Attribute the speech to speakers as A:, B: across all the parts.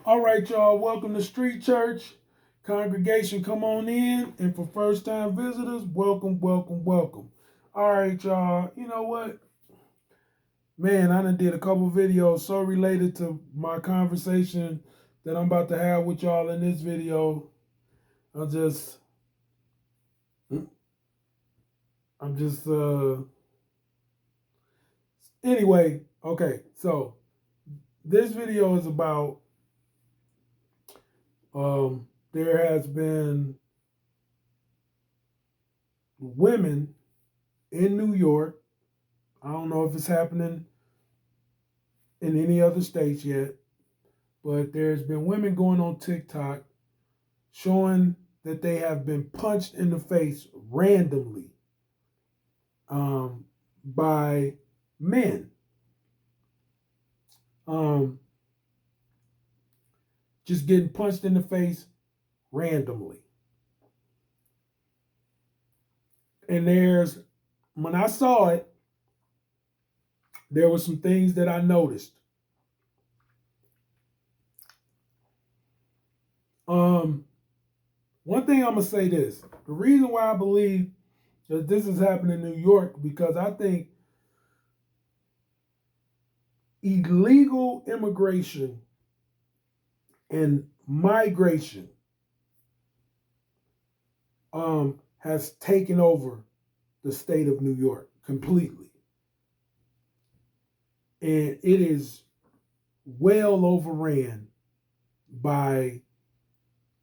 A: All right, y'all. Welcome to Street Church. Congregation, come on in. And for first time visitors, welcome, welcome, welcome. All right, y'all. You know what? Man, I done did a couple videos so related to my conversation that I'm about to have with y'all in this video. I'm just, I'm just, anyway, okay. So this video is about, there has been women in New York. I don't know if it's happening in any other states yet, but there's been women going on TikTok showing that they have been punched in the face randomly by men. Um, just getting punched in the face randomly. And when I saw it, there were some things that I noticed. One thing I'm gonna say this: the reason why I believe that this is happening in New York because I think illegal immigration and migration has taken over the state of New York completely. And it is well overran by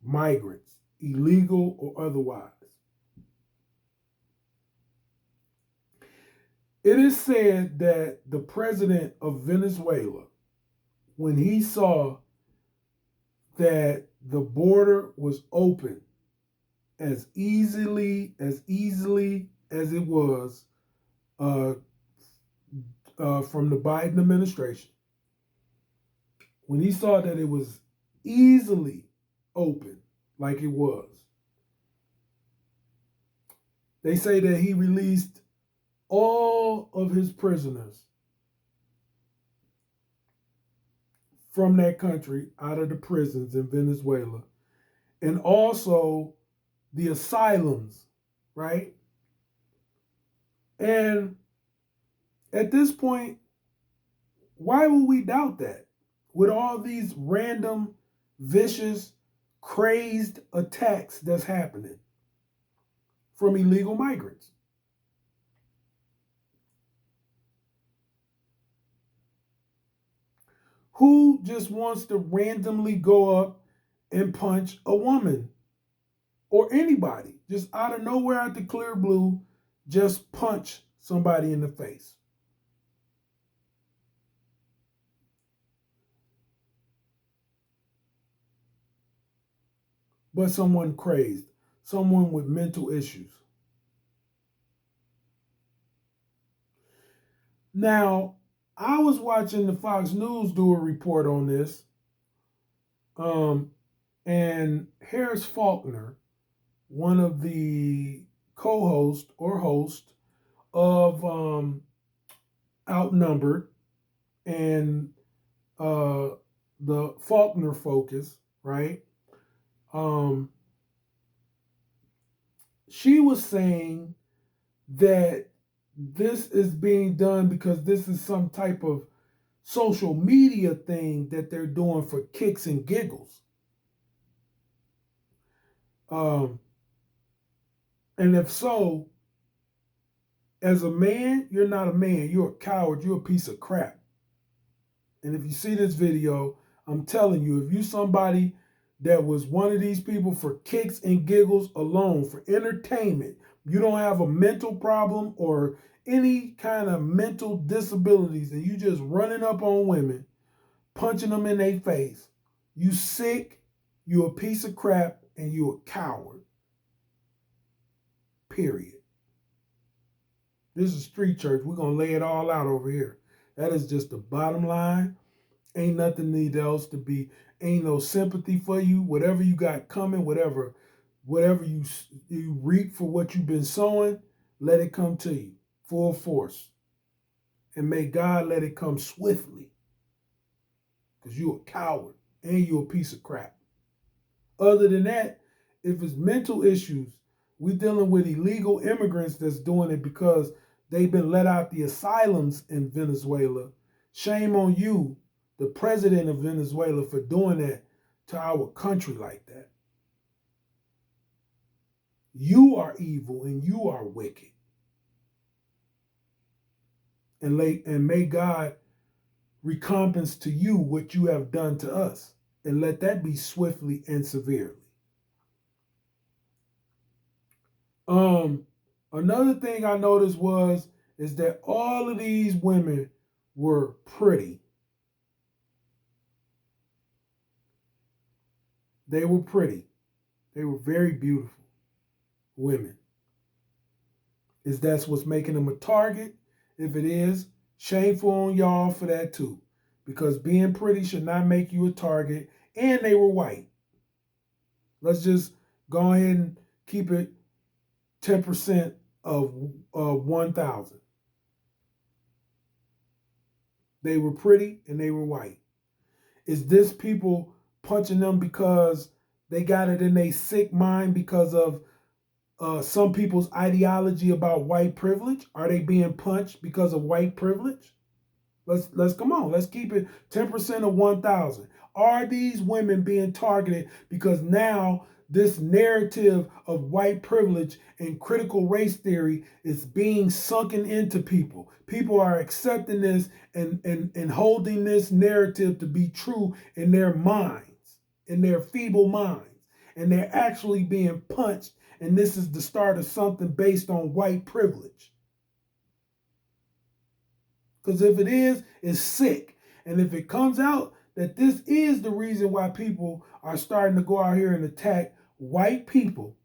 A: migrants, illegal or otherwise. It is said that the president of Venezuela, when he saw that the border was open as easily as it was uh, from the Biden administration, when he saw that it was easily open like it was, they say that he released all of his prisoners from that country out of the prisons in Venezuela and also the asylums, right? And at this point, why would we doubt that? With all these random, vicious, crazed attacks that's happening from illegal migrants. Who just wants to randomly go up and punch a woman or anybody just out of nowhere, out the clear blue, just punch somebody in the face? But someone crazed, someone with mental issues. Now, I was watching the Fox News do a report on this, um, and Harris Faulkner, one of the co-host or host of Outnumbered and uh, the Faulkner Focus, right? Um, she was saying that this is being done because this is some type of social media thing that they're doing for kicks and giggles. Um, and if so, as a man, you're not a man. You're a coward. You're a piece of crap. And if you see this video, I'm telling you, if you somebody that was one of these people for kicks and giggles alone, for entertainment, you don't have a mental problem or any kind of mental disabilities, and you just running up on women, punching them in their face, you sick, you a piece of crap, and you a coward. Period. This is Street Church. We're going to lay it all out over here. That is just the bottom line. Ain't nothing need else to be. Ain't no sympathy for you. Whatever you got coming, whatever you reap for what you've been sowing, let it come to you full force. And may God let it come swiftly. Because you a coward. and you're a piece of crap. Other than that, if it's mental issues, we're dealing with illegal immigrants that's doing it because they've been let out the asylums in Venezuela. Shame on you, the president of Venezuela, for doing that to our country like that. You are evil and you are wicked. And may God recompense to you what you have done to us. And let that be swiftly and severely. Another thing I noticed is that all of these women were pretty. They were pretty. They were very beautiful women. Is that what's making them a target? If it is, shameful on y'all for that too. Because being pretty should not make you a target. And they were white. Let's just go ahead and keep it 10% of 1,000. They were pretty and they were white. Is this people punching them because they got it in their sick mind because of some people's ideology about white privilege? Are they being punched because of white privilege? Let's come on. Let's keep it 10% of 1,000. Are these women being targeted because now this narrative of white privilege and critical race theory is being sunken into people? People are accepting this and holding this narrative to be true in their minds, in their feeble minds. And they're actually being punched. And this is the start of something based on white privilege. Because if it is, it's sick. And if it comes out that this is the reason why people are starting to go out here and attack white people,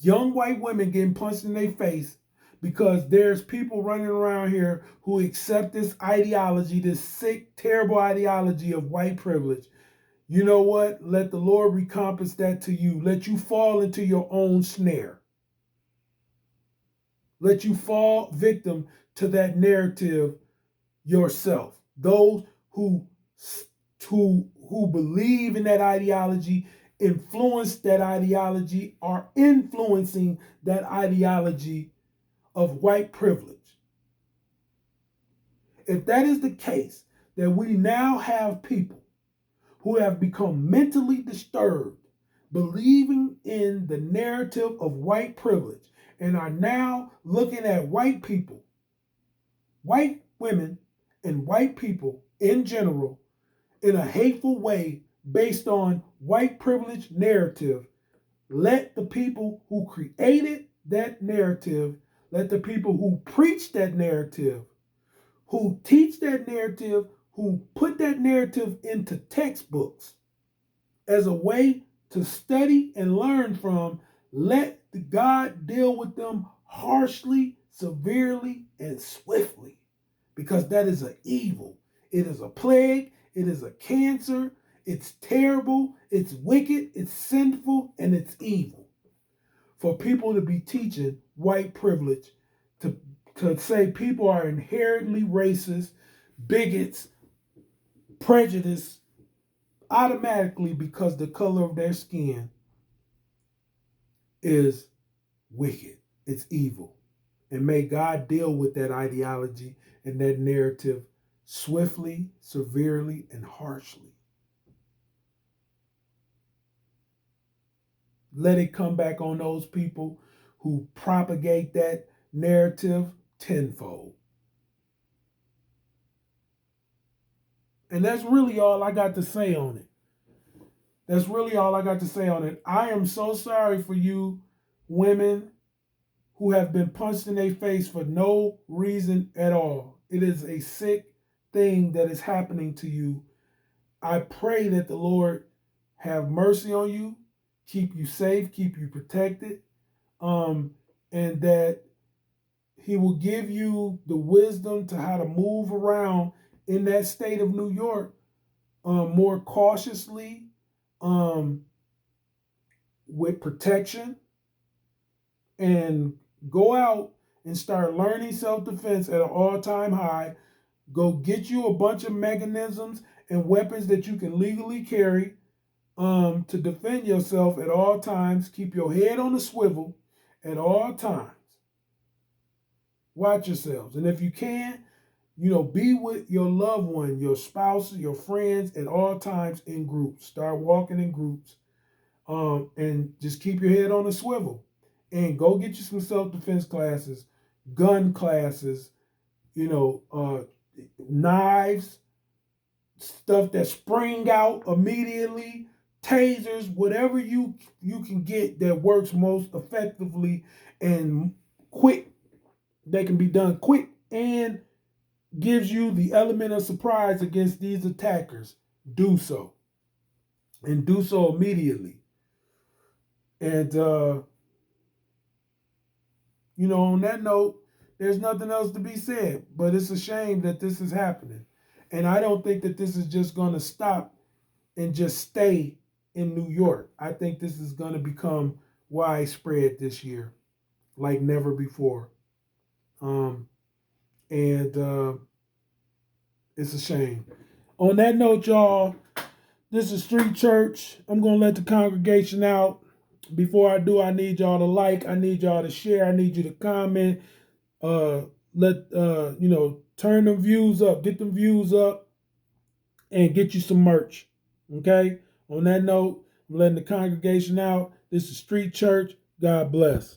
A: young white women getting punched in their face because there's people running around here who accept this ideology, this sick, terrible ideology of white privilege. You know what? Let the Lord recompense that to you. Let you fall into your own snare. Let you fall victim to that narrative yourself. Those who believe in that ideology, influence that ideology, are influencing that ideology of white privilege. If that is the case, then we now have people who have become mentally disturbed, believing in the narrative of white privilege, and are now looking at white people, white women, and white people in general in a hateful way based on white privilege narrative. Let the people who created that narrative, let the people who preach that narrative, who teach that narrative, who put that narrative into textbooks as a way to study and learn from, let God deal with them harshly, severely, and swiftly. Because that is an evil. It is a plague. It is a cancer. It's terrible. It's wicked. It's sinful. And it's evil. For people to be teaching white privilege, to say people are inherently racist, bigots, prejudiced automatically because the color of their skin is wicked. It's evil. And may God deal with that ideology and that narrative swiftly, severely, and harshly. Let it come back on those people who propagate that narrative tenfold. And that's really all I got to say on it. That's really all I got to say on it. I am so sorry for you women who have been punched in their face for no reason at all. It is a sick thing that is happening to you. I pray that the Lord have mercy on you, keep you safe, keep you protected, and that He will give you the wisdom to how to move around in that state of New York more cautiously, with protection, and go out and start learning self-defense at an all-time high. Go get you a bunch of mechanisms and weapons that you can legally carry to defend yourself at all times. Keep your head on a swivel at all times. Watch yourselves. And if you can, be with your loved one, your spouse, your friends at all times in groups. Start walking in groups. And just keep your head on a swivel. And go get you some self-defense classes, gun classes, knives, stuff that spring out immediately, tasers, whatever you can get that works most effectively and quick. They can be done quick and gives you the element of surprise against these attackers. Do so. And do so immediately. And on that note, there's nothing else to be said, but it's a shame that this is happening. And I don't think that this is just going to stop and just stay in New York. I think this is going to become widespread this year like never before. And it's a shame. On that note, y'all, this is Street Church. I'm going to let the congregation out. Before I do, I need y'all to like. I need y'all to share. I need you to comment. Turn them views up. Get them views up. And get you some merch. Okay? On that note, I'm letting the congregation out. This is Street Church. God bless.